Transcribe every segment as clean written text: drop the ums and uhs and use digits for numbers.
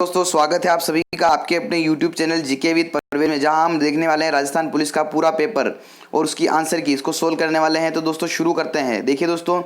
दोस्तों, स्वागत है आप सभी का आपके अपने YouTube channel GK with Parvez में, जहां हम देखने वाले हैं राजस्थान पुलिस का पूरा पेपर और उसकी आंसर की इसको सोल्व करने वाले हैं। तो दोस्तों शुरू करते हैं। देखिए दोस्तों,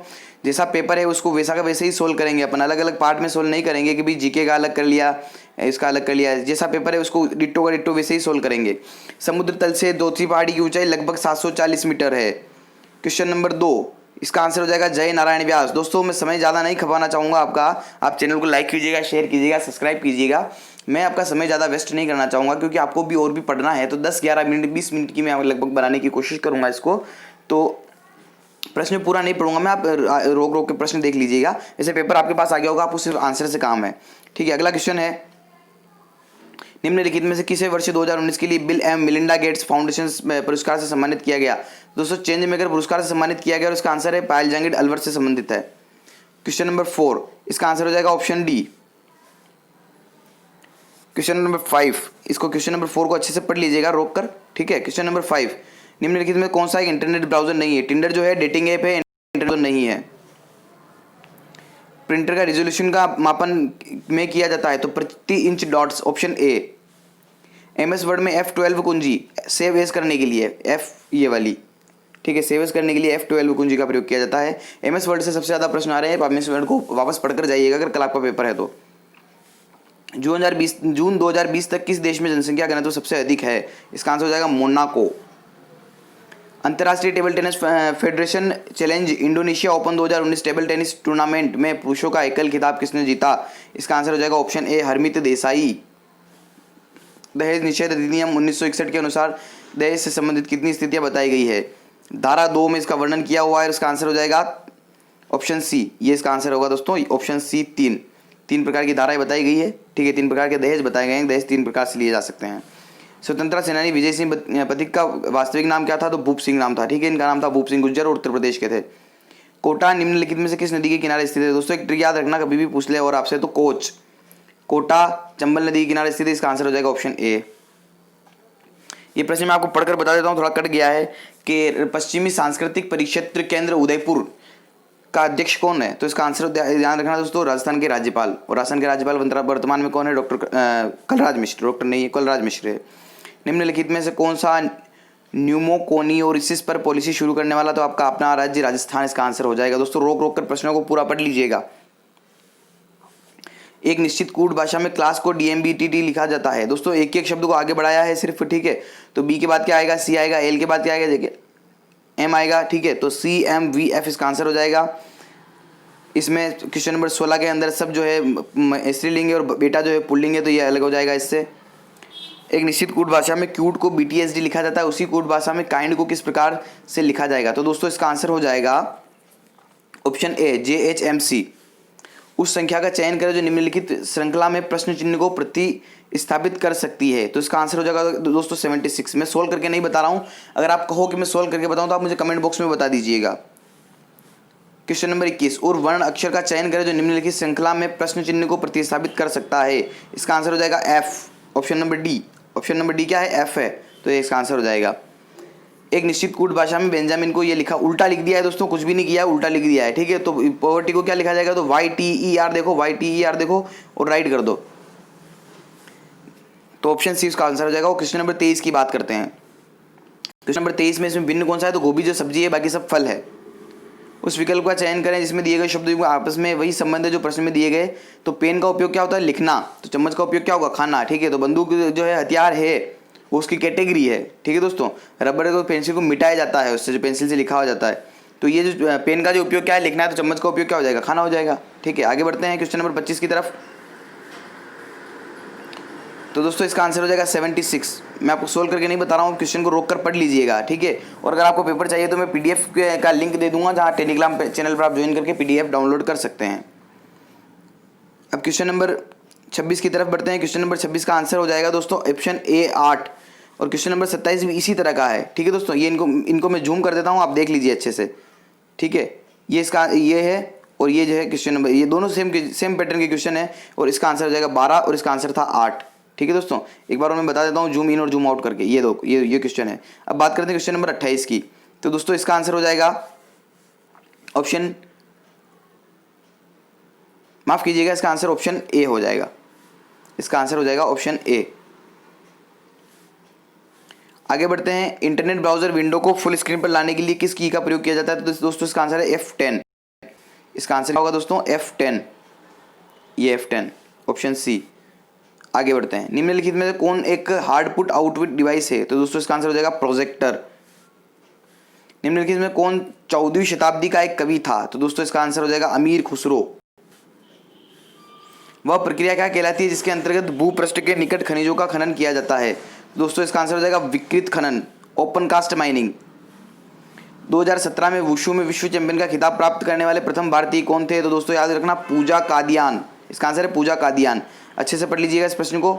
जैसा पेपर है उसको वैसा का वैसे ही सोल्व करेंगे। अपन अलग अलग पार्ट में सोल्व नहीं करेंगे कि भाई जीके का अलग कर लिया, इसका अलग कर लिया। जैसा पेपर है उसको डिट्टो का डिट्टो वैसे ही सोल्व करेंगे। समुद्र तल से दोथी पहाड़ी की ऊंचाई लगभग 740 मीटर है। क्वेश्चन नंबर 2, इसका आंसर हो जाएगा जय नारायण व्यास। दोस्तों मैं समय ज़्यादा नहीं खपाना चाहूँगा आपका, आप चैनल को लाइक कीजिएगा, शेयर कीजिएगा, सब्सक्राइब कीजिएगा। मैं आपका समय ज़्यादा वेस्ट नहीं करना चाहूँगा क्योंकि आपको भी और भी पढ़ना है। तो 10-11 मिनट 20 मिनट की मैं लगभग बनाने की कोशिश करूँगा इसको। तो प्रश्न पूरा नहीं पढ़ूंगा मैं, आप रोक रोक के प्रश्न देख लीजिएगा। जैसे पेपर आपके पास आ गया होगा, आपको सिर्फ आंसर से काम है। ठीक है, अगला क्वेश्चन है, निम्नलिखित में से किसे वर्ष 2019 के लिए बिल एम मिलिंडा गेट्स फाउंडेशन पुरस्कार से सम्मानित किया गया? दोस्तों चेंज मेकर पुरस्कार से सम्मानित किया गया और इसका आंसर है पायल जंगिड अलवर से संबंधित है। क्वेश्चन नंबर 4, इसका आंसर हो जाएगा ऑप्शन डी। क्वेश्चन नंबर 5, इसको क्वेश्चन नंबर 4 को अच्छे से पढ़ लीजिएगा रोक कर। ठीक है, क्वेश्चन नंबर 5, निम्नलिखित में कौन सा एक इंटरनेट ब्राउजर नहीं है? टिंडर जो है डेटिंग ऐप है, इंटरनेट नहीं है। प्रिंटर का रिजोल्यूशन का मापन में किया जाता है तो प्रति inch dots, option A. MS word में F12 कुंजी सेव एज करने के लिए, एफ ये वाली, ठीक है, सेव एज करने के लिए F12 कुंजी का प्रयोग किया जाता है। एमएस वर्ड से सबसे ज़्यादा प्रश्न आ रहे हैं, एमएस वर्ड को वापस पढ़कर जाइएगा अगर कल आपका पेपर है तो। जून 2020 तक किस देश में जनसंख्या घनत्व सबसे अधिक है? इसका आंसर हो जाएगा मोनाको। अंतर्राष्ट्रीय table tennis federation challenge Indonesia open 2019 table tennis tournament में पुरुषों का एकल खिताब किसने जीता? इसका आंसर हो जाएगा ऑप्शन ए हरमीत देसाई। दहेज निषेध अधिनियम 1961 के अनुसार दहेज से संबंधित कितनी स्थितियां बताई गई है? धारा 2 में इसका वर्णन किया हुआ है। इसका आंसर हो जाएगा ऑप्शन सी, ये इसका आंसर होगा दोस्तों, ऑप्शन सी। तीन प्रकार की धाराएं बताई गई है। ठीक है, 3 प्रकार के दहेज बताए गए हैं। दहेज 3 प्रकार से लिए जा सकते हैं। स्वतंत्रता सेनानी विजय सिंह पथिक का वास्तविक नाम क्या था? तो भूप सिंह नाम था। ठीक है, इनका नाम था भूप सिंह गुर्जर और उत्तर प्रदेश के थे। कोटा निम्नलिखित में से किस नदी के किनारे स्थित है? दोस्तों एक ट्रिक याद रखना, कभी भी पूछ ले और आपसे, तो कोच। कोटा चंबल नदी के किनारे स्थित है। इसका आंसर हो जाएगा ऑप्शन ए। ये प्रश्न मैं आपको पढ़कर बता देता हूँ, थोड़ा कट गया है, कि पश्चिमी सांस्कृतिक परिक्षेत्र केंद्र उदयपुर का अध्यक्ष कौन है? तो इसका आंसर ध्यान रखना दोस्तों, राजस्थान के राज्यपाल। और राजस्थान के राज्यपाल वर्तमान में कौन है? डॉक्टर कलराज मिश्र। डॉक्टर नहीं है, कलराज मिश्र है। निम्नलिखित में से कौन सा न्यूमोकोनियोरिसिस पर पॉलिसी शुरू करने वाला? तो आपका अपना राज्य राजस्थान इसका आंसर हो जाएगा। दोस्तों रोक रोक कर प्रश्नों को पूरा पढ़ लीजिएगा। एक निश्चित कूट भाषा में क्लास को DMBTT लिखा जाता है। दोस्तों एक एक शब्द को आगे बढ़ाया है सिर्फ। ठीक है, तो बी के बाद क्या आएगा? सी आएगा। एल के बाद क्या आएगा? देखिए एम आएगा। ठीक है, तो CMVF इसका आंसर हो जाएगा। इसमें क्वेश्चन नंबर 16 के अंदर सब जो है स्त्रीलिंग है और बेटा जो है पुल्लिंग है, तो ये अलग हो जाएगा इससे। एक निश्चित कूट भाषा में क्यूट को BTSD लिखा जाता है, उसी कूट भाषा में काइंड को किस प्रकार से लिखा जाएगा? तो दोस्तों इसका आंसर हो जाएगा ऑप्शन ए JHMC। उस संख्या का चयन करें जो निम्नलिखित श्रृंखला में प्रश्न चिन्ह को प्रतिस्थापित कर सकती है। तो इसका आंसर हो जाएगा दोस्तों 76। मैं सोल्व करके नहीं बता रहा हूं, अगर आप कहो कि मैं सोल्व करके बताऊं तो आप मुझे कमेंट बॉक्स में बता दीजिएगा। क्वेश्चन नंबर 21, और वर्ण अक्षर का चयन करें जो निम्नलिखित श्रृंखला में प्रश्न चिन्ह को प्रतिस्थापित कर सकता है। इसका आंसर हो जाएगा F, option number D. Option number D क्या है? F है, तो ये इसका आंसर हो जाएगा। एक निश्चित कूट भाषा में बेंजामिन को ये लिखा उल्टा लिख दिया है दोस्तों, कुछ भी नहीं किया, उल्टा लिख दिया है। ठीक है, तो पॉवर्टी को क्या लिखा जाएगा? तो YTER देखो, YTER देखो और राइट कर दो, तो ऑप्शन सी इसका आंसर हो जाएगा। और क्वेश्चन नंबर 23 की बात करते हैं। क्वेश्चन नंबर 23 में इसमें भिन्न कौन सा है? तो गोभी जो सब्जी है, बाकी सब फल है। उस विकल्प का चयन करें जिसमें दिए गए शब्दों आपस में वही संबंध है जो प्रश्न में दिए गए। तो पेन का उपयोग क्या होता है? लिखना। तो चम्मच का उपयोग क्या होगा? खाना। ठीक है, तो बंदूक जो है हथियार है वो उसकी कैटेगरी है। ठीक है दोस्तों, रबर को पेंसिल को मिटाया जाता है, उससे जो पेंसिल से लिखा हो जाता है। तो ये जो पेन का जो उपयोग क्या है? लिखना है। तो चम्मच का उपयोग क्या हो जाएगा? खाना हो जाएगा। ठीक है, आगे बढ़ते हैं क्वेश्चन नंबर 25 की तरफ। तो दोस्तों इसका आंसर हो जाएगा 76। मैं आपको सोल्व करके नहीं बता रहा हूँ, क्वेश्चन को रोक कर पढ़ लीजिएगा। ठीक है, और अगर आपको पेपर चाहिए तो मैं PDF का लिंक दे दूंगा, जहाँ टेलीग्राम चैनल पर आप ज्वाइन करके PDF डाउनलोड कर सकते हैं। अब क्वेश्चन नंबर 26 की तरफ बढ़ते हैं। क्वेश्चन नंबर 26 का आंसर हो जाएगा दोस्तों ऑप्शन ए 8। और क्वेश्चन नंबर 27 भी इसी तरह का है। ठीक है दोस्तों, ये इनको मैं जूम कर देता हूँ, आप देख लीजिए अच्छे से। ठीक है, ये इसका ये है और ये जो है क्वेश्चन नंबर, ये दोनों सेम पैटर्न के क्वेश्चन है और इसका आंसर हो जाएगा 12 और इसका आंसर था 8। ठीक है दोस्तों, एक बार मैं बता देता हूँ जूम इन और जूम आउट करके। ये दो ये क्वेश्चन है। अब बात करते हैं क्वेश्चन नंबर 28 की। तो दोस्तों इसका आंसर हो जाएगा ऑप्शन, माफ कीजिएगा, इसका आंसर ऑप्शन ए हो जाएगा। इसका आंसर हो जाएगा ऑप्शन ए। आगे बढ़ते हैं, इंटरनेट ब्राउजर विंडो को फुल स्क्रीन पर लाने के लिए किस की का प्रयोग किया जाता है? तो दोस्तों इसका आंसर है F10। इसका आंसर क्या होगा दोस्तों? F10, ये F10 ऑप्शन सी। आगे बढ़ते हैं, निम्नलिखित में से कौन एक हार्ड पुट आउटपुट डिवाइस है? तो दोस्तों इसका आंसर हो जाएगा प्रोजेक्टर। निम्नलिखित में कौन 14वीं शताब्दी का एक कवि था? तो दोस्तों इसका आंसर हो जाएगा अमीर खुसरो। वह प्रक्रिया क्या कहलाती है जिसके अंतर्गत भूपृष्ठ के निकट खनिजों का खनन किया जाता है? दोस्तों इसका आंसर हो जाएगा विकृत खनन, ओपन कास्ट माइनिंग। 2017 में वुशु में विश्व चैंपियन का खिताब प्राप्त करने वाले प्रथम भारतीय कौन थे? तो दोस्तों याद रखना, पूजा कादियान। इसका आंसर है पूजा कादियान। अच्छे से पढ़ लीजिएगा इस प्रश्न को।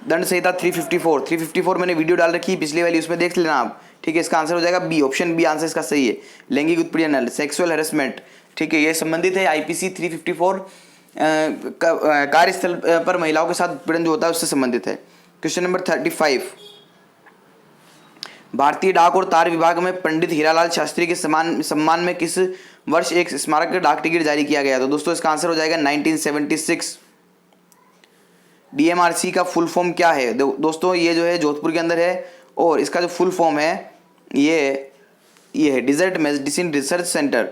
दंड संहिता 354 मैंने वीडियो डाल रखी है पिछली वाली, उसमें देख लेना आप। ठीक है, इसका आंसर हो जाएगा बी, ऑप्शन बी आंसर इसका सही है। लैंगिक उत्पीड़न, सेक्सुअल हेरेसमेंट, ठीक है, ये संबंधित है IPC 354 कार्यस्थल पर महिलाओं के साथ उत्पीड़न जो होता है उससे संबंधित है। क्वेश्चन नंबर 35, भारतीय डाक और तार विभाग में पंडित हीरालाल शास्त्री के सम्मान में किस वर्ष एक स्मारक डाक टिकट जारी किया गया? तो दोस्तों इसका आंसर हो जाएगा 1976। DMRC का फुल फॉर्म क्या है? दोस्तों ये जो है जोधपुर के अंदर है, और इसका जो फुल फॉर्म है ये है desert medicine research centre.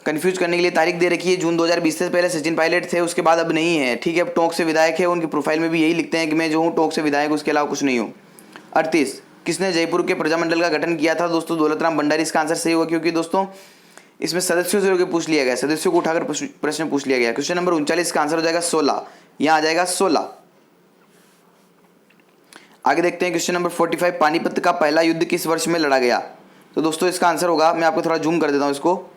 Confuse करने के लिए तारीख दे रखी है जून 2020 से पहले सचिन पायलट थे, उसके बाद अब नहीं है। ठीक है, अब टोंक से विधायक है, उनकी प्रोफाइल में भी यही लिखते हैं कि मैं जो हूँ टोंक से विधायक, उसके अलावा कुछ नहीं हूँ। 38, किसने जयपुर के प्रजामंडल का गठन किया था? दोस्तों दौलतराम भंडारी। इसका आंसर सही होगा क्योंकि दोस्तों इसमें सदस्यों से होकर पूछ लिया गया, सदस्यों को उठाकर प्रश्न पूछ लिया गया। क्वेश्चन नंबर 39 का आंसर हो जाएगा 16, यहाँ आ जाएगा 16। आगे देखते हैं क्वेश्चन नंबर 45, पानीपत का पहला युद्ध किस वर्ष में लड़ा गया? तो दोस्तों इसका आंसर होगा, मैं आपको थोड़ा जूम कर देता हूं इसको,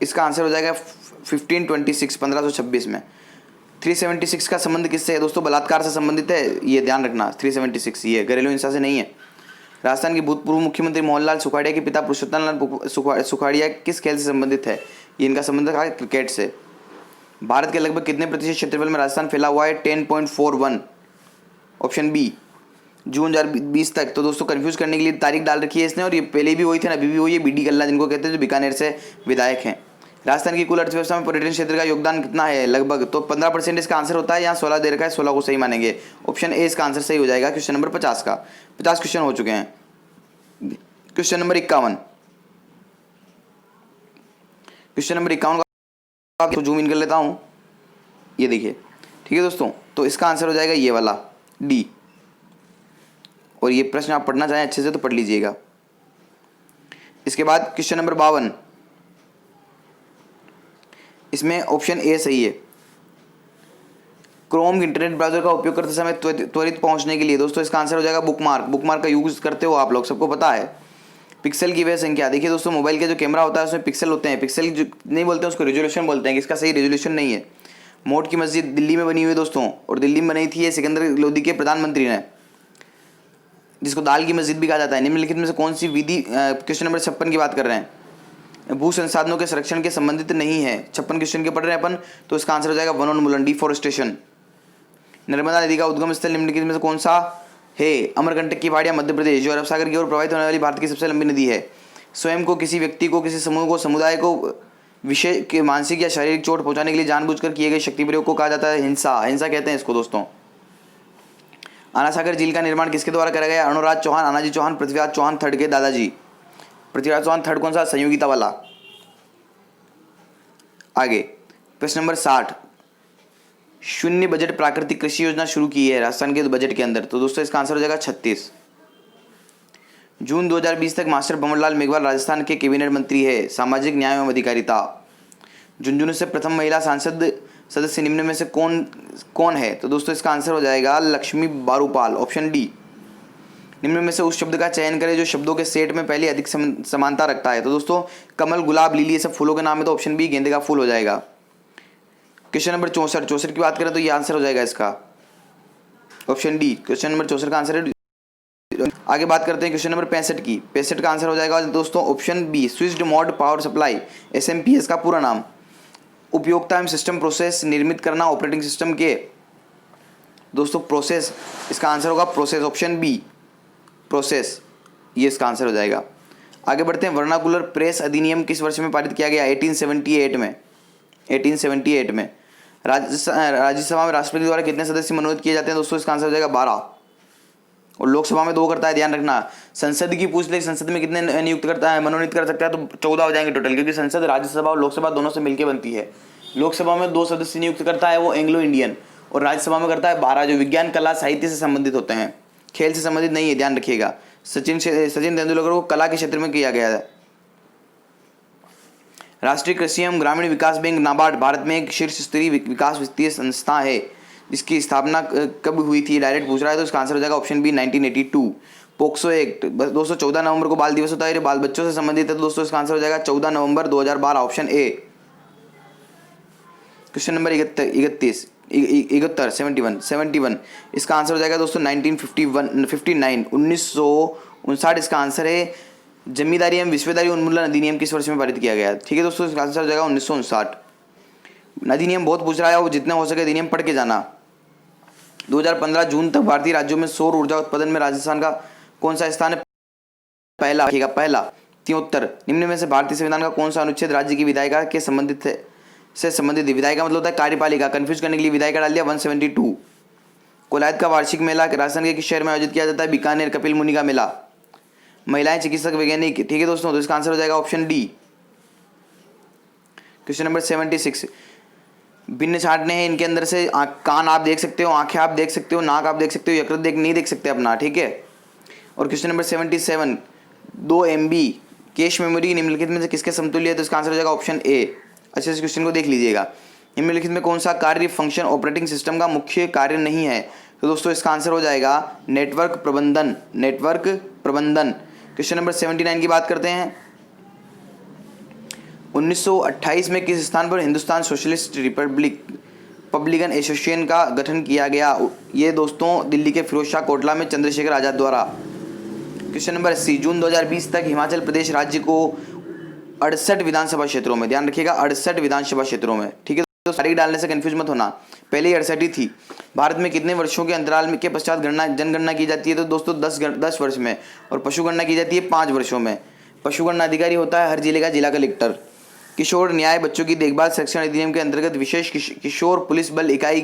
इसका आंसर हो जाएगा 1526, 1526 में। 376 का संबंध किससे है? दोस्तों बलात्कार से संबंधित है, ये ध्यान रखना। 376 ये घरेलू हिंसा से नहीं है। राजस्थान के भूतपूर्व मुख्यमंत्री मोहनलाल सुखाड़िया के पिता पुरुषोत्तम लाल सुखाड़िया किस खेल से संबंधित है? ये इनका संबंध है क्रिकेट से। भारत के लगभग कितने प्रतिशत क्षेत्रफल में राजस्थान फैला हुआ है? 10.41, ऑप्शन बी, जून 2020 तक। तो दोस्तों कंफ्यूज करने के लिए तारीख डाल रखी है इसने, और ये पहले भी वही थे ना, अभी भी वही है। BD कल्ला जिनको कहते हैं, जो बीकानेर से विधायक हैं। राजस्थान की कुल अर्थव्यवस्था में पर्यटन क्षेत्र का योगदान कितना है? लगभग, तो 15% इसका आंसर होता है। यहाँ 16 दे रखा है, 16 को सही मानेंगे। ऑप्शन ए इसका आंसर सही हो जाएगा। क्वेश्चन नंबर 50 का 50 क्वेश्चन हो चुके हैं। क्वेश्चन नंबर 51, क्वेश्चन नंबर 51 का जूम इन कर लेता हूँ, ये देखिए। ठीक है दोस्तों, तो इसका आंसर हो जाएगा ये वाला डी। और ये प्रश्न आप पढ़ना चाहें अच्छे से तो पढ़ लीजिएगा। इसके बाद क्वेश्चन नंबर 52, इसमें ऑप्शन ए सही है। क्रोम इंटरनेट ब्राउजर का उपयोग करते समय त्वरित पहुंचने के लिए, दोस्तों इसका आंसर हो जाएगा बुकमार्क। बुकमार्क का यूज करते हो आप लोग, सबको पता है। पिक्सल की वह संख्या, देखिए दोस्तों मोबाइल का जो कैमरा होता है उसमें पिक्सल होते हैं, पिक्सल जो नहीं बोलते हैं उसको रेजोल्यूशन बोलते हैं, इसका सही रेजोल्यूशन नहीं है। मोट की मस्जिद दिल्ली में बनी हुई है दोस्तों, और दिल्ली में बनी थी ये सिकंदर लोदी के प्रधानमंत्री ने, जिसको दाल की मस्जिद भी कहा जाता है। निम्नलिखित में से कौन सी विधि, क्वेश्चन नंबर 56 की बात कर रहे हैं, भू संसाधनों के संरक्षण के संबंधित नहीं है? 56 क्वेश्चन के पढ़ रहे हैं अपन, तो इसका आंसर हो जाएगा वनोन्मूलन, डिफॉरेस्टेशन। नर्मदा नदी का उद्गम स्थल निम्नलिखित में से कौन सा है? अमरकंटक की पहाड़ियां, मध्य प्रदेश, जो अरब सागर की ओर प्रवाहित होने वाली भारत की सबसे लंबी नदी है। स्वयं को, किसी व्यक्ति को, किसी समूह को, समुदाय को विषय के मानसिक या शारीरिक चोट पहुंचाने के लिए जानबूझकर किए गए शक्ति प्रयोग को कहा जाता है हिंसा। हिंसा कहते हैं इसको दोस्तों। आना सागर झील का निर्माण किसके द्वारा करा गया? अरुणराज चौहान, आनाजी चौहान, पृथ्वीराज चौहान थर्ड के दादाजी। पृथ्वीराज चौहान थर्ड कौन सा? संयोगिता वाला। आगे प्रश्न नंबर 60, शून्य बजट प्राकृतिक कृषि योजना शुरू की है राजस्थान के बजट के अंदर, तो दोस्तों इसका आंसर हो जाएगा 36। जून 2020 तक मास्टर भंवरलाल मेघवाल राजस्थान के कैबिनेट मंत्री है, सामाजिक न्याय एवं अधिकारिता। झुंझुनू से प्रथम महिला सांसद सदस्य निम्न में से कौन है? तो दोस्तों इसका आंसर हो जाएगा लक्ष्मी बारूपाल, ऑप्शन डी। निम्न में से उस शब्द का चयन करें जो शब्दों के सेट में पहले अधिक समानता रखता है। तो दोस्तों कमल, गुलाब, लिली, ये सब फूलों के नाम है, तो ऑप्शन बी गेंदे का फूल हो जाएगा। क्वेश्चन नंबर 64 की बात करें तो ये आंसर हो जाएगा इसका ऑप्शन डी। क्वेश्चन नंबर 64 का आंसर है। आगे बात करते हैं क्वेश्चन नंबर 65 की। 65 का आंसर हो जाएगा दोस्तों option B, switched mode power supply, SMPS का पूरा नाम। उपयोगिता एवं सिस्टम प्रोसेस निर्मित करना, ऑपरेटिंग सिस्टम के दोस्तों प्रोसेस, इसका आंसर होगा प्रोसेस, ऑप्शन बी प्रोसेस, ये इसका आंसर हो जाएगा। आगे बढ़ते हैं। वर्नाकुलर प्रेस अधिनियम किस वर्ष में पारित किया गया? 1878 में। 1878 में। राज्यसभा में राष्ट्रपति द्वारा कितने सदस्य मनोनीत किए जाते हैं दोस्तों? इसका आंसर हो जाएगा 12। और लोकसभा में 2 करता है, ध्यान रखना। संसद की पूछ ले, संसद में कितने नियुक्त करता है, मनोनीत कर सकता है, तो 14 हो जाएंगे टोटल, क्योंकि संसद राज्यसभा और लोकसभा दोनों से मिलकर बनती है। लोकसभा में 2 सदस्य नियुक्त करता है, वो एंग्लो इंडियन, और राज्यसभा में करता है 12, जो विज्ञान, कला, साहित्य से संबंधित होते हैं, खेल से संबंधित नहीं है, ध्यान रखिएगा। सचिन तेंदुलकर को कला के क्षेत्र में किया गया है। राष्ट्रीय कृषि एवं ग्रामीण विकास बैंक नाबार्ड भारत में एक शीर्ष स्तरीय विकास वित्तीय संस्था है, जिसकी स्थापना कब हुई थी? डायरेक्ट पूछ रहा है, तो इसका आंसर हो जाएगा ऑप्शन बी 1982। पोक्सो एक्ट दोस्तों 14 नवंबर को बाल दिवस होता है, ये बाल बच्चों से संबंधित है, तो दोस्तों इसका आंसर हो जाएगा 14 नवंबर 2012, ऑप्शन ए। क्वेश्चन नंबर 71 71, इसका आंसर हो जाएगा दोस्तों 1959 इसका आंसर है। जमींदारी एवं विश्वदारी उन्मूलन अधिनियम किस वर्ष में पारित किया गया? ठीक है दोस्तों, इसका आंसर हो जाएगा 1959। अधिनियम बहुत पूछ रहा है, वो जितने हो सके अधिनियम पढ़ के जाना। 2015 जून तक भारतीय राज्यों में सौर ऊर्जा उत्पादन में राजस्थान का कौन सा स्थान है? पहला रखिएगा, पहला। 73, निम्न में से भारतीय संविधान का कौन सा अनुच्छेद राज्य की विधायिका के संबंधित है? से संबंधित विधायिका मतलब होता है कार्यपालिका, कंफ्यूज करने के लिए विधायिका डाल दिया। 172, कोलायत का वार्षिक मेला राजस्थान के किस शहर में आयोजित किया जाता है? बीकानेर। कपिल मुनि का मेला। महिलाएं चिकित्सक वैज्ञानिक, ठीक है दोस्तों, तो इसका आंसर हो जाएगा ऑप्शन डी। क्वेश्चन नंबर 76, भिन्न छांटने हैं इनके अंदर से, कान आप देख सकते हो, आंखें आप देख सकते हो, नाक आप देख सकते हो, यकृत नहीं देख सकते अपना, ठीक है। और question number 77, 2 MB cache memory निम्नलिखित में से किसके समतुल्य है? तो इसका आंसर हो जाएगा ऑप्शन ए। अच्छे से क्वेश्चन को देख लीजिएगा। निम्नलिखित में कौन सा कार्य फंक्शन ऑपरेटिंग सिस्टम का मुख्य कार्य नहीं है? तो दोस्तों इसका आंसर हो जाएगा नेटवर्क प्रबंधन, नेटवर्क प्रबंधन। क्वेश्चन नंबर 79 की बात करते हैं। 1928 में किस स्थान पर हिंदुस्तान सोशलिस्ट रिपब्लिकन एसोसिएशन का गठन किया गया? ये दोस्तों दिल्ली के फिरोज शाह कोटला में चंद्रशेखर आजाद द्वारा। क्वेश्चन नंबर 80, जून 2020 तक हिमाचल प्रदेश राज्य को 68 विधानसभा क्षेत्रों में, ध्यान रखिएगा 68 विधानसभा क्षेत्रों में, ठीक है। तो सारी डालने से कंफ्यूज मत होना, पहले ही 68 ही थी। भारत में कितने वर्षों के अंतराल के पश्चात जनगणना की जाती है? तो दोस्तों 10 वर्ष में, और पशुगणना की जाती है 5 वर्षों में। पशुगणना अधिकारी होता है हर जिले का जिला कलेक्टर। किशोर न्याय बच्चों की देखभाल संरक्षण अधिनियम के अंतर्गत विशेष किशोर पुलिस बल इकाई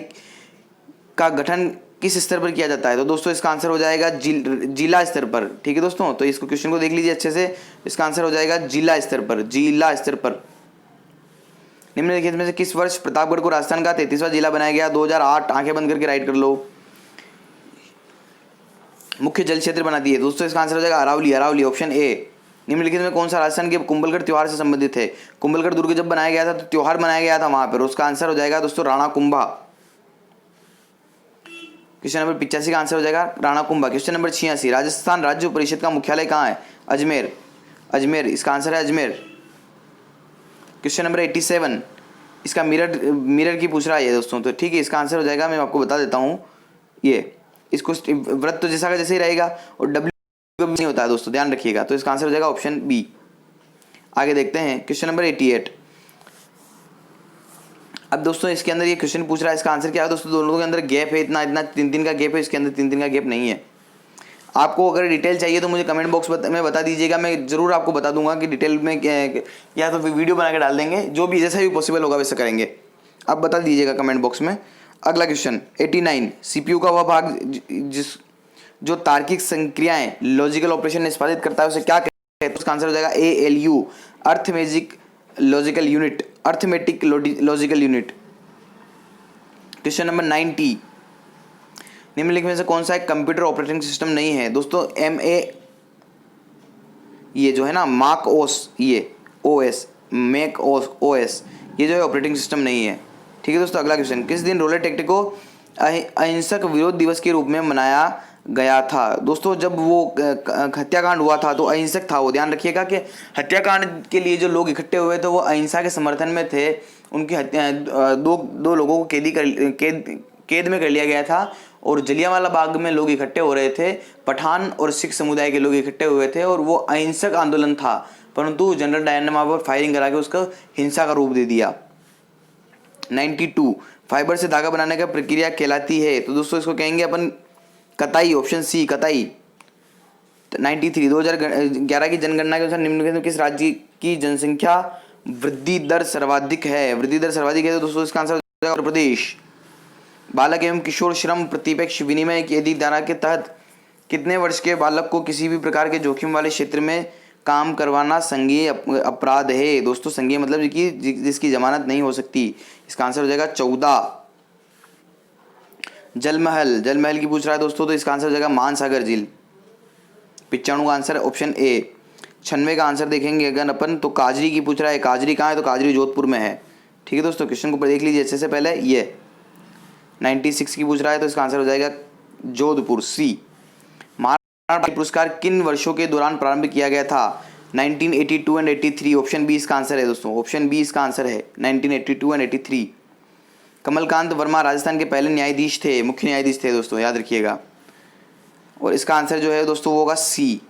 का गठन किस स्तर पर किया जाता है? तो दोस्तों इसका आंसर हो जाएगा जिला स्तर पर, ठीक है दोस्तों। तो इसको क्वेश्चन को देख लीजिए अच्छे से, इसका आंसर हो जाएगा जिला स्तर पर, जिला स्तर पर। निम्नलिखित में से किस वर्ष प्रतापगढ़ को राजस्थान का 33वां जिला बनाया गया? 2008, आंखें बंद करके राइट कर लो। मुख्य जल क्षेत्र बना दिए दोस्तों, इसका आंसर हो जाएगा अरावली, अरावली, ऑप्शन ए। निम्नलिखित में कौन सा राजस्थान के कुंभलगढ़ त्योहार से संबंधित है? कुंभलगढ़ दुर्ग जब बनाया गया था तो त्योहार मनाया गया था वहां पर, उसका आंसर हो जाएगा दोस्तों राणा कुंभा। क्वेश्चन नंबर 85 का आंसर हो जाएगा राणा कुंभा। क्वेश्चन नंबर 86, राजस्थान राज्य परिषद का मुख्यालय कहाँ है? अजमेर, अजमेर, इसका आंसर है अजमेर। क्वेश्चन नंबर 87, इसका मिरर की पूछ रहा है ये दोस्तों, तो ठीक है, इसका आंसर हो जाएगा, मैं आपको बता देता हूँ, ये इसको व्रत तो जैसा का जैसे ही रहेगा, और डब्ल्यू नहीं होता है दोस्तों, ध्यान रखिएगा। तो इसका आंसर हो जाएगा ऑप्शन बी। आगे देखते हैं क्वेश्चन नंबर 88। अब दोस्तों इसके अंदर ये क्वेश्चन पूछ रहा है, इसका आंसर क्या है दोस्तों? दोनों के अंदर गैप है, इतना 3 का गैप है, इसके अंदर 3 का गैप नहीं है। आपको अगर डिटेल चाहिए तो मुझे कमेंट बॉक्स में बता दीजिएगा, मैं जरूर आपको बता दूंगा कि डिटेल में या तो वीडियो बना के डाल देंगे, जो भी जैसा भी पॉसिबल होगा वैसा करेंगे। आप बता दीजिएगा कमेंट बॉक्स में। अगला क्वेश्चन 89, CPU का वह भाग जो तार्किक संक्रियाएं लॉजिकल ऑपरेशन निष्पादित करता है उसे क्या कहते हैं? उसका आंसर हो जाएगा ALU, arithmetic logical unit, arithmetic logical unit. Question number 90, निम्नलिखित में से कौन सा एक कंप्यूटर ऑपरेटिंग सिस्टम नहीं है? दोस्तों MA, ये जो है ना माक ओस, ये OS, मैक OS, ये जो है ऑपरेटिंग सिस्टम नहीं है, ठीक है दोस्तों। अगला क्वेश्चन, किस दिन रोलेट एक्ट को अहिंसक विरोध दिवस के रूप में मनाया गया था? दोस्तों जब वो हत्याकांड हुआ था तो अहिंसक था वो, ध्यान रखिएगा कि हत्याकांड के लिए जो लोग इकट्ठे हुए थे वो अहिंसा के समर्थन में थे। उनकी हत्या दो लोगों को कैद में कर लिया गया था, और जलियांवाला बाग में लोग इकट्ठे हो रहे थे, पठान और सिख समुदाय के लोग इकट्ठे हुए थे, और वो अहिंसक आंदोलन था, परंतु जनरल डायर ने वहाँ पर फायरिंग करा के उसको हिंसा का रूप दे दिया। 92, फाइबर से धागा बनाने का प्रक्रिया कहलाती है? तो दोस्तों इसको कहेंगे अपन कताई, ऑप्शन सी, कताई। 93 2011 की जनगणना के अनुसार निम्नलिखित में किस राज्य की जनसंख्या वृद्धि दर सर्वाधिक है? वृद्धि दर सर्वाधिक है तो दोस्तों इसका आंसर हो जाएगा उत्तर प्रदेश। बालक एवं किशोर श्रम प्रतिपेक्ष विनिमय की यदि धारा के तहत कितने वर्ष के बालक को किसी भी प्रकार के जोखिम वाले क्षेत्र में काम करवाना संज्ञेय अपराध है? दोस्तों संज्ञेय मतलब कि जिसकी जमानत नहीं हो सकती। इसका आंसर हो जाएगा 14। जलमहल की पूछ रहा है दोस्तों, तो इसका आंसर हो जाएगा मानसागर झील। 95 का आंसर ऑप्शन ए। 96 का आंसर देखेंगे अगर अपन तो काजरी की पूछ रहा है। काजरी कहाँ है? तो काजरी जोधपुर में है। ठीक है दोस्तों, क्वेश्चन को देख लीजिए अच्छे से पहले। ये 96 की पूछ रहा है तो इसका आंसर हो जाएगा जोधपुर, सी। महाराणा पुरस्कार किन वर्षों के दौरान प्रारंभ किया गया था? 1982 एंड 83। ऑप्शन बी इसका आंसर है दोस्तों, ऑप्शन बी इसका आंसर है 1982 एंड 83। कमलकांत वर्मा राजस्थान के पहले न्यायाधीश थे, मुख्य न्यायाधीश थे दोस्तों, याद रखिएगा। और इसका आंसर जो है दोस्तों वो होगा सी।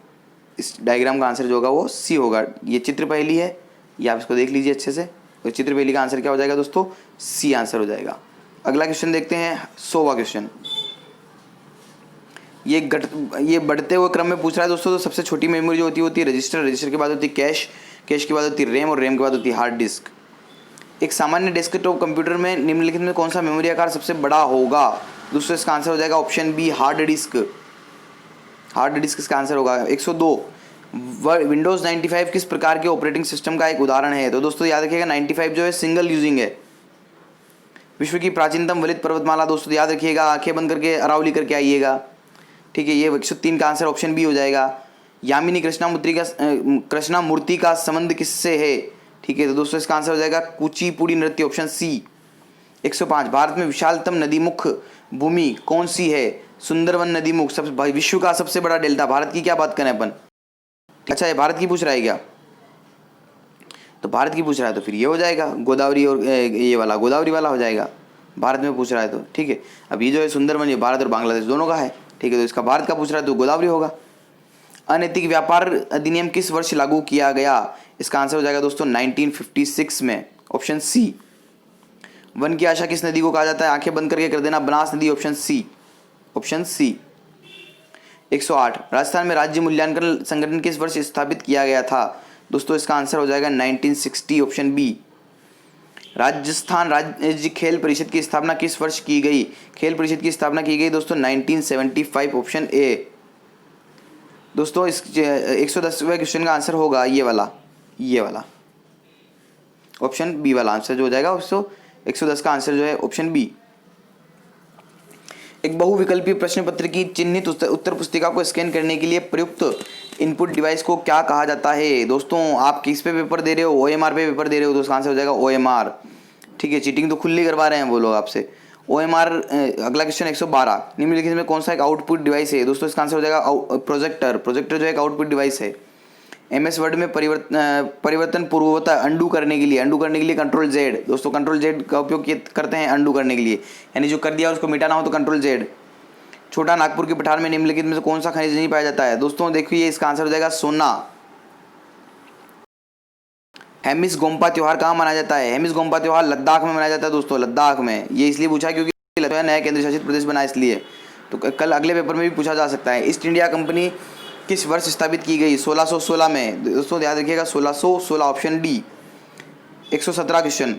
इस डायग्राम का आंसर जो होगा वो सी होगा। ये चित्र पहली है, ये आप इसको देख लीजिए अच्छे से। और चित्र पहली का आंसर क्या हो जाएगा दोस्तों? सी आंसर हो जाएगा। अगला क्वेश्चन देखते हैं, 100वां क्वेश्चन। ये बढ़ते हुए क्रम में पूछ रहा है दोस्तों। तो सबसे छोटी मेमोरी जो होती है रजिस्टर के बाद होती है कैश के बाद होती है रैम और रैम के बाद होती है हार्ड डिस्क। एक सामान्य डेस्कटॉप कंप्यूटर में निम्नलिखित में कौन सा मेमोरी आकार सबसे बड़ा होगा? दोस्तों इसका आंसर हो जाएगा option B hard disk. Hard disk इसका आंसर होगा। 102 विंडोज़ 95 किस प्रकार के ऑपरेटिंग सिस्टम का एक उदाहरण है? तो दोस्तों याद रखिएगा 95 जो है सिंगल यूजिंग है। विश्व की प्राचीनतम वलित पर्वतमाला दोस्तों याद रखिएगा, आंखें बंद करके अरावली करके आइएगा। ठीक है, ये 103 का आंसर ऑप्शन बी हो जाएगा। यामिनी कृष्णामूर्ति का संबंध किससे है? ठीक है, तो दोस्तों इसका आंसर हो जाएगा कुचिपुड़ी नृत्य, ऑप्शन सी। 105 भारत में विशालतम नदीमुख भूमि कौन सी है? सुंदरवन नदीमुख। विश्व का सबसे बड़ा डेल्टा। भारत की क्या बात करें अपन? अच्छा ये भारत की पूछ रहा है क्या? तो भारत की पूछ रहा है तो फिर ये हो जाएगा गोदावरी, और ये वाला गोदावरी वाला हो जाएगा। भारत में पूछ रहा है तो ठीक है। अब ये जो है सुंदरवन, ये भारत और बांग्लादेश दोनों का है। ठीक है, तो इसका भारत का पूछ रहा है तो गोदावरी होगा। अनैतिक व्यापार अधिनियम किस वर्ष लागू किया गया? इसका आंसर हो जाएगा दोस्तों 1956 में, ऑप्शन सी। वन की आशा किस नदी को कहा जाता है? आंखें बंद करके कर देना, बनास नदी, option C, option C. 108 Rajasthan में राज्य मूल्यांकन संगठन किस वर्ष स्थापित किया गया था? दोस्तों इसका आंसर हो जाएगा 1960, ऑप्शन बी। राजस्थान राज्य खेल परिषद की स्थापना किस वर्ष की गई? खेल परिषद की स्थापना की गई दोस्तों 1975, ऑप्शन ए। दोस्तों इस 110वें क्वेश्चन का आंसर होगा ये वाला ऑप्शन बी वाला आंसर जो हो जाएगा। 110 का आंसर जो है ऑप्शन बी। एक बहुविकल्पीय प्रश्न पत्र की चिन्हित उत्तर पुस्तिका को स्कैन करने के लिए प्रयुक्त इनपुट डिवाइस को क्या कहा जाता है? दोस्तों आप किस पे पेपर दे रहे हो? OMR पे पेपर दे रहे हो तो उसका आंसर हो जाएगा OMR। ठीक है, चीटिंग तो खुली करवा रहे हैं वो लोग आपसे। OMR। अगला क्वेश्चन 112 निम्नलिखित में कौन सा एक आउटपुट डिवाइस है? दोस्तों इसका आंसर हो जाएगा प्रोजेक्टर जो एक आउटपुट डिवाइस है। MS वर्ड में परिवर्तन पूर्ववत अंडू करने के लिए कंट्रोल Z। दोस्तों कंट्रोल Z का उपयोग करते हैं अंडू करने के लिए, यानी जो कर दिया उसको मिटाना हो तो कंट्रोल Z। छोटा नागपुर के पठार में निम्नलिखित में से कौन सा खनिज नहीं पाया जाता है? दोस्तों देखिए इसका आंसर हो जाएगा सोना। हेमिस गोम्पा त्योहार कहाँ मनाया जाता है? हेमिस गोम्पा त्योहार लद्दाख में मनाया जाता है दोस्तों, लद्दाख में। ये इसलिए पूछा क्योंकि नया केंद्र शासित प्रदेश बना इसलिए। तो कल अगले पेपर में भी पूछा जा सकता है। ईस्ट इंडिया कंपनी किस वर्ष स्थापित की गई? 1616 में। दोस्तों याद रखिएगा 1616, ऑप्शन डी। 117 क्वेश्चन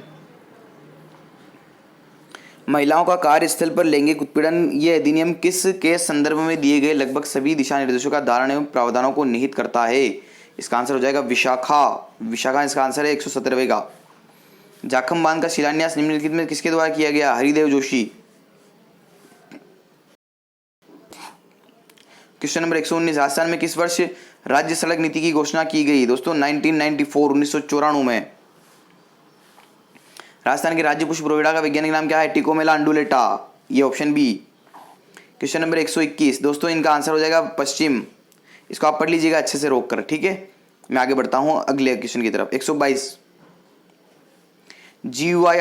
महिलाओं का कार्यस्थल पर लैंगिक उत्पीड़न ये अधिनियम किस के संदर्भ में दिए गए लगभग सभी दिशा निर्देशों का धारण एवं प्रावधानों को निहित करता है? इसका आंसर हो जाएगा विशाखा इसका आंसर है 117वें का। जाखम बांध का शिलान्यास निम्नलिखित में किसके द्वारा किया गया? हरिदेव जोशी। क्वेश्चन नंबर 119 राजस्थान में किस वर्ष राज्य सड़क नीति की घोषणा की गई? दोस्तों 1994 में। राजस्थान के राज्य पुष्प रोहिड़ा का वैज्ञानिक नाम क्या है? टिकोमेला अंडुलेटा, ये ऑप्शन बी। क्वेश्चन नंबर 121 दोस्तों इनका आंसर हो जाएगा पश्चिम। इसको आप पढ़ लीजिएगा अच्छे से रोक कर, ठीक है। मैं आगे बढ़ता हूं अगले क्वेश्चन की तरफ। 122 GUI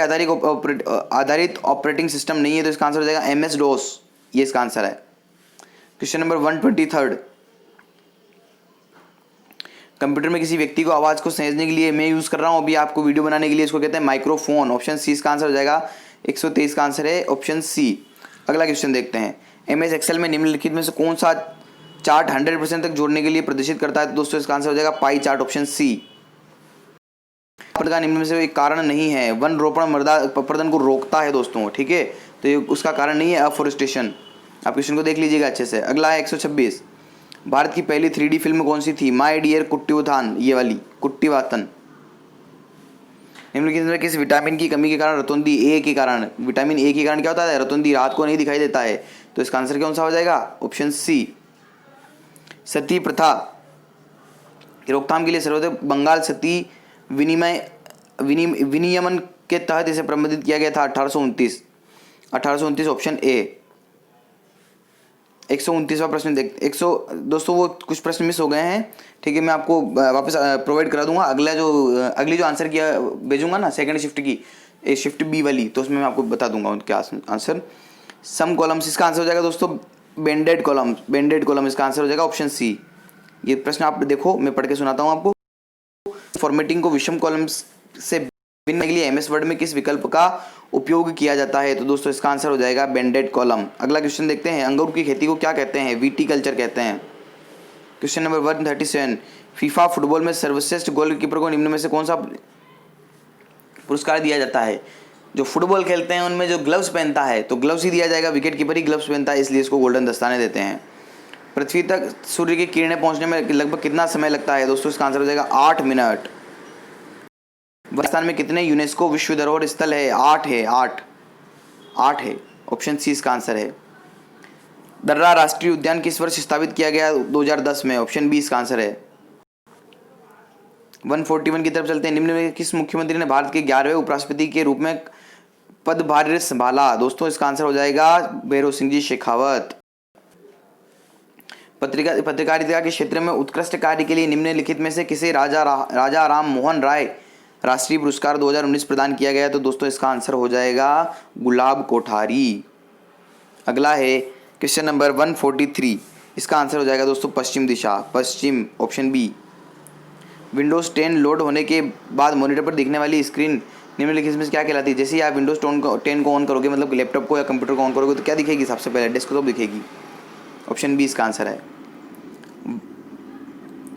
आधारित ऑपरेटिंग सिस्टम नहीं है तो इसका आंसर हो जाएगा MS-DOS, ये इसका आंसर है। क्वेश्चन नंबर 123 कंप्यूटर में किसी व्यक्ति को आवाज़ को सहेजने के लिए मैं यूज़ कर रहा हूँ अभी आपको वीडियो बनाने के लिए, इसको कहते हैं माइक्रोफोन, ऑप्शन सी इसका आंसर हो जाएगा। 123 का आंसर है ऑप्शन सी। अगला क्वेश्चन देखते हैं। MS Excel में निम्नलिखित में से कौन सा चार्ट 100% तक जोड़ने के लिए प्रदर्शित करता है? तो दोस्तों इसका आंसर हो जाएगा पाई चार्ट, ऑप्शन सी। का निम्न में से एक कारण नहीं है। वन रोपण मृदा अपरदन को रोकता है दोस्तों, ठीक है, तो ये उसका कारण नहीं है अफोरेस्टेशन। आप क्वेश्चन को देख लीजिएगा अच्छे से। अगला है 126, भारत की पहली 3D फिल्म कौन सी थी? माय डियर कुट्टीवातन, ये वाली कुट्टीवातन। निम्नलिखित में किस विटामिन की कमी के कारण रतौंधी ए के कारण, विटामिन ए के कारण क्या होता है? रतौंधी रात को नहीं दिखाई देता है। तो इसका आंसर कौन सा हो जाएगा? Option C. सती प्रथा की रोकथाम के लिए सर्वोदय बंगाल सती विनियमन के तहत इसे प्रबंधित किया गया था 1829, ऑप्शन ए। 129वां प्रश्न दोस्तों वो कुछ प्रश्न मिस हो गए हैं, ठीक है, मैं आपको वापस प्रोवाइड करा दूंगा। अगली जो आंसर किया भेजूंगा ना सेकंड शिफ्ट की, शिफ्ट बी वाली, तो उसमें मैं आपको बता दूंगा उनके आंसर। सम कॉलम्स, इसका आंसर हो जाएगा दोस्तों बेंडेड कॉलम, इसका आंसर हो जाएगा ऑप्शन सी। ये प्रश्न आप देखो, मैं पढ़ के सुनाता हूँ आपको। फॉर्मेटिंग को विषम कॉलम्स से भिन्न के लिए एमएस वर्ड में किस विकल्प का उपयोग किया जाता है? तो दोस्तों इसका आंसर हो जाएगा बेंडेड कॉलम। अगला क्वेश्चन देखते हैं, अंगूर की खेती को क्या कहते हैं? विटीकल्चर कहते हैं। क्वेश्चन नंबर 137, फीफा फुटबॉल में सर्वश्रेष्ठ गोलकीपर को निम्न में से कौन सा पुरस्कार दिया जाता है? जो फुटबॉल खेलते हैं उनमें जो ग्लव्स पहनता है, तो ग्लव्स ही दिया जाएगा, विकेट कीपर ही ग्लव्स पहनता है, इसलिए इसको गोल्डन दस्ताने देते हैं। पृथ्वी तक सूर्य की किरणें पहुंचने में लगभग कितना समय लगता है? दोस्तों इसका आंसर हो जाएगा 8 मिनट। राजस्थान में कितने यूनेस्को विश्व धरोहर स्थल है? 8 है, 8 है, ऑप्शन सी इसका आंसर है। दर्रा राष्ट्रीय उद्यान किस वर्ष स्थापित किया गया? 2010 में, ऑप्शन बी इसका आंसर है। 141 की तरफ चलते हैं। निम्न में किस मुख्यमंत्री ने भारत के 11वें उपराष्ट्रपति के रूप में पदभार संभाला? दोस्तों इसका आंसर हो जाएगा भैरों सिंह जी शेखावत। पत्रकारिता के क्षेत्र में उत्कृष्ट कार्य के लिए निम्नलिखित में से किसे राजा राम मोहन राय राष्ट्रीय पुरस्कार 2019 प्रदान किया गया? तो दोस्तों इसका आंसर हो जाएगा गुलाब कोठारी। अगला है क्वेश्चन नंबर 143, इसका आंसर हो जाएगा दोस्तों पश्चिम दिशा, पश्चिम, ऑप्शन बी। विंडोज 10 लोड होने के बाद मॉनिटर पर दिखने वाली स्क्रीन निम्नलिखित में से क्या कहलाती है? जैसे ही आप विंडोज 10 को ऑन करोगे, मतलब लैपटॉप को या कंप्यूटर को ऑन करोगे, तो क्या दिखेगी? सबसे पहले डेस्कटॉप दिखेगी, ऑप्शन बी इसका आंसर है।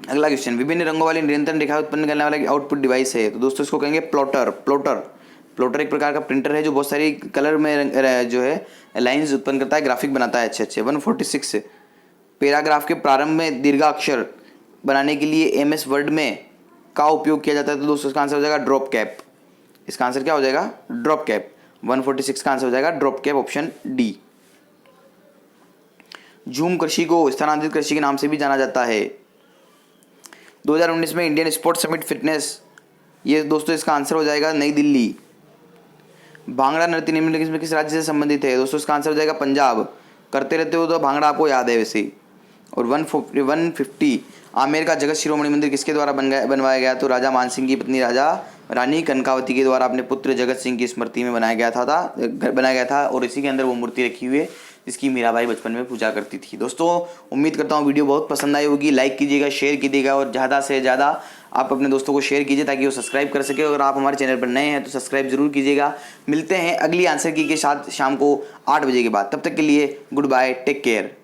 अगला क्वेश्चन, विभिन्न रंगों वाली निरंतर रेखा उत्पन्न करने वाला आउटपुट डिवाइस है? तो दोस्तों इसको कहेंगे प्लॉटर एक प्रकार का प्रिंटर है जो बहुत सारी कलर में जो है लाइंस उत्पन्न करता है, ग्राफिक बनाता है अच्छे। 146, पैराग्राफ के प्रारंभ में दीर्घाक्षर बनाने के लिए एमएस वर्ड में का उपयोग किया जाता है? तो दोस्तों इसका आंसर हो जाएगा ड्रॉप कैप। इसका आंसर क्या हो जाएगा? Drop cap. 146 का आंसर हो जाएगा ड्रॉप कैप, ऑप्शन डी। झूम कृषि को स्थानांतरित कृषि के नाम से भी जाना जाता है। 2019 में इंडियन स्पोर्ट्स समिट फिटनेस, ये दोस्तों इसका आंसर हो जाएगा नई दिल्ली। भांगड़ा नृत्य निम्नलिखित में किस राज्य से संबंधित है? दोस्तों इसका आंसर हो जाएगा पंजाब। करते रहते हो तो भांगड़ा आपको याद है वैसे ही। और 150, आमेर का जगत शिरोमणि मंदिर किसके द्वारा बनवाया गया? तो राजा मानसिंह की पत्नी रानी कनकावती के द्वारा अपने पुत्र जगत सिंह की स्मृति में बनाया गया था और इसी के अंदर वो मूर्ति रखी हुई है जिसकी मीराबाई बचपन में पूजा करती थी। दोस्तों उम्मीद करता हूँ वीडियो बहुत पसंद आई होगी। लाइक कीजिएगा, शेयर कीजिएगा और ज़्यादा से ज़्यादा आप अपने दोस्तों को शेयर कीजिए ताकि वो सब्सक्राइब कर सके। अगर आप हमारे चैनल पर नए हैं तो सब्सक्राइब जरूर कीजिएगा। मिलते हैं अगली आंसर की के साथ शाम को 8 बजे के बाद। तब तक के लिए गुड बाय, टेक केयर।